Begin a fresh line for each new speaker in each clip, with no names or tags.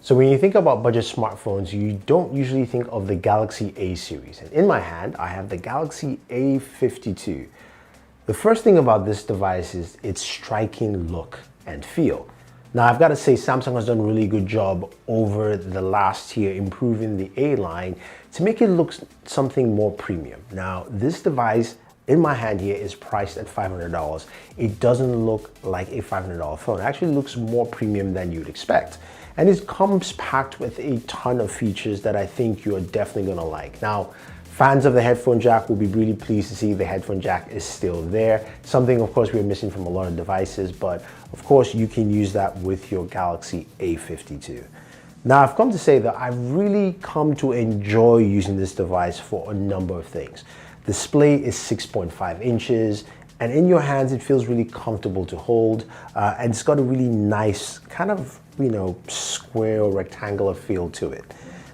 So when you think about budget smartphones, you don't usually think of the Galaxy A series. And in my hand, I have the Galaxy A52. The first thing about this device is its striking look and feel. Now, I've got to say Samsung has done a really good job over the last year improving the A line to make it look something more premium. Now, this device in my hand here is priced at $500. It doesn't look like a $500 phone. It actually looks more premium than you'd expect. And it comes packed with a ton of features that I think you're definitely gonna like. Now, fans of the headphone jack will be really pleased to see the headphone jack is still there. Something, of course, we're missing from a lot of devices, but of course, you can use that with your Galaxy A52. Now, I've come to say that I've really come to enjoy using this device for a number of things. Display is 6.5 inches, and in your hands, it feels really comfortable to hold, and it's got a really nice kind of, square or rectangular feel to it.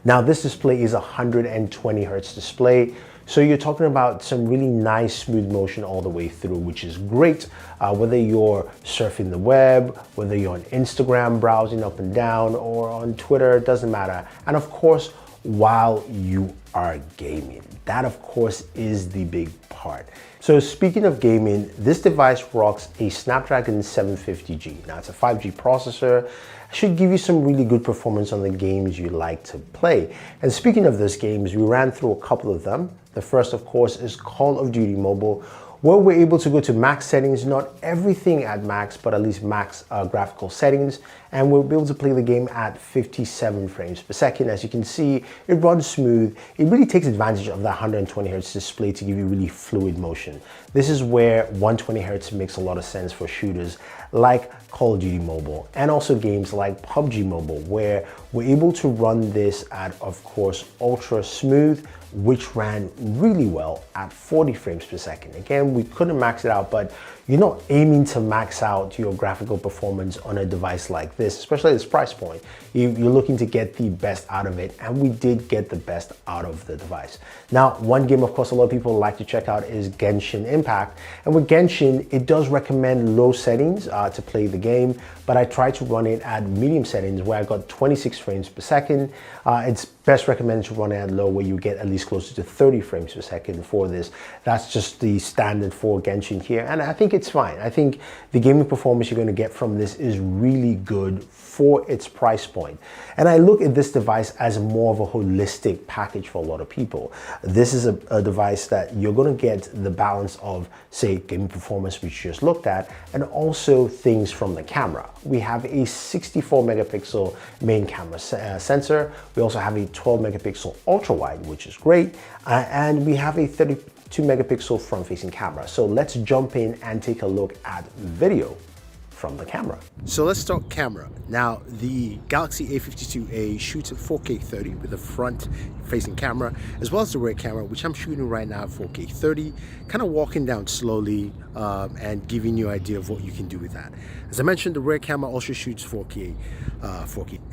Now, this display is a 120 hertz display, so you're talking about some really nice smooth motion all the way through, which is great, whether you're surfing the web, whether you're on Instagram browsing up and down, or on Twitter, it doesn't matter. And of course, while you are gaming. That, of course, is the big part. So speaking of gaming, this device rocks a Snapdragon 750G. Now, it's a 5G processor. Should give you some really good performance on the games you like to play. And speaking of those games, we ran through a couple of them. The first, of course, is Call of Duty Mobile, where we're able to go to max settings, not everything at max, but at least max graphical settings. And we'll be able to play the game at 57 frames per second. As you can see, it runs smooth. It really takes advantage of that 120 hertz display to give you really fluid motion. This is where 120 hertz makes a lot of sense for shooters like Call of Duty Mobile, and also games like PUBG Mobile, where we're able to run this at, of course, ultra smooth, which ran really well at 40 frames per second. Again, we couldn't max it out, but you're not aiming to max out your graphical performance on a device like this, especially at this price point. You're looking to get the best out of it, and we did get the best out of the device. Now, one game, of course, a lot of people like to check out is Genshin Impact. And with Genshin, it does recommend low settings to play the game, but I tried to run it at medium settings where I got 26 frames per second. It's best recommended to run it at low, where you get at least closer to 30 frames per second for this. That's just the standard for Genshin here, and I think it's fine. I think the gaming performance you're going to get from this is really good for its price point. And I look at this device as more of a holistic package for a lot of people. This is a device that you're going to get the balance of, say, gaming performance, which you just looked at, and also things from the camera. We have a 64 megapixel main camera sensor. We also have a 12 megapixel ultra wide, which is great. And we have a 32 megapixel front facing camera. So let's jump in and take a look at video from the camera. So let's start camera. Now, the Galaxy A52A shoots at 4K 30 with a front facing camera, as well as the rear camera, which I'm shooting right now at 4K 30, kind of walking down slowly and giving you an idea of what you can do with that. As I mentioned, the rear camera also shoots 4K,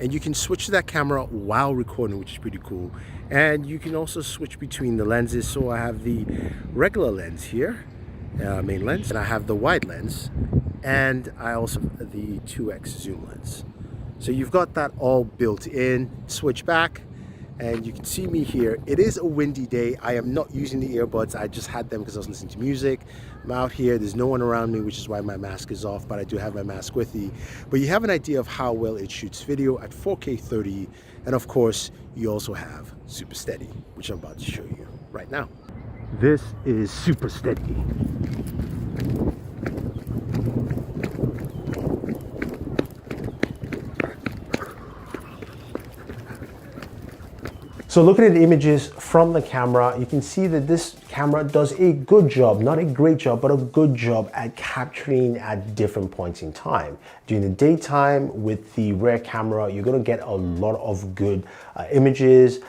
and you can switch to that camera while recording, which is pretty cool. And you can also switch between the lenses. So I have the regular lens here, main lens, and I have the wide lens, and I also have the 2x zoom lens. So you've got that all built in. Switch back, and you can see me here. It is a windy day. I am not using the earbuds. I just had them because I was listening to music. I'm out here. There's no one around me, which is why my mask is off, but I do have my mask with me. But you have an idea of how well it shoots video at 4K 30. And of course, you also have Super Steady, which I'm about to show you right now. This is Super Steady. So looking at the images from the camera, you can see that this camera does a good job, not a great job, but a good job at capturing at different points in time. During the daytime with the rear camera, you're gonna get a lot of good images.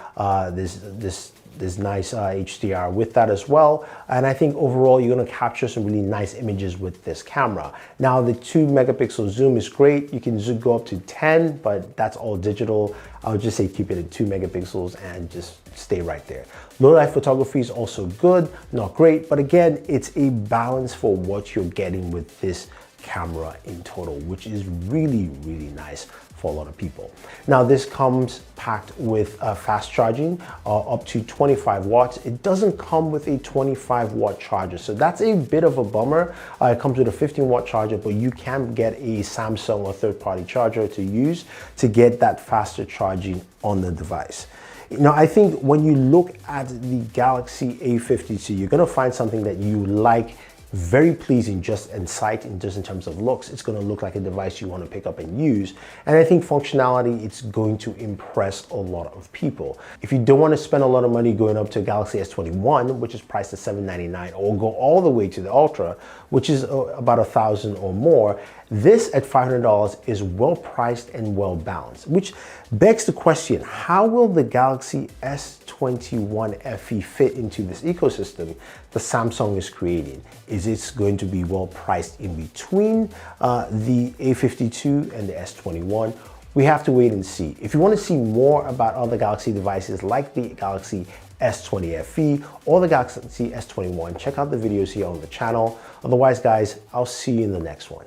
There's nice HDR with that as well. And I think overall, you're gonna capture some really nice images with this camera. Now, the 2 megapixel zoom is great. You can go up to 10, but that's all digital. I would just say keep it at 2 megapixels and just stay right there. Low light photography is also good, not great, but again, it's a balance for what you're getting with this camera in total, which is really, really nice for a lot of people. Now this comes packed with fast charging, up to 25 watts. It doesn't come with a 25-watt charger, so that's a bit of a bummer. It comes with a 15-watt charger, but you can get a Samsung or third-party charger to use to get that faster charging on the device. Now, I think when you look at the Galaxy A52, you're gonna find something that you like, very pleasing just in sight and just in terms of looks. It's going to look like a device you want to pick up and use. And I think functionality, it's going to impress a lot of people. If you don't want to spend a lot of money going up to a Galaxy S21, which is priced at $799, or go all the way to the Ultra, which is about $1,000 or more, this at $500 is well priced and well balanced, which begs the question, how will the Galaxy S21 FE fit into this ecosystem that Samsung is creating? Is it going to be well priced in between the A52 and the S21? We have to wait and see. If you want to see more about other Galaxy devices like the Galaxy S20 FE or the Galaxy S21, check out the videos here on the channel. Otherwise, guys, I'll see you in the next one.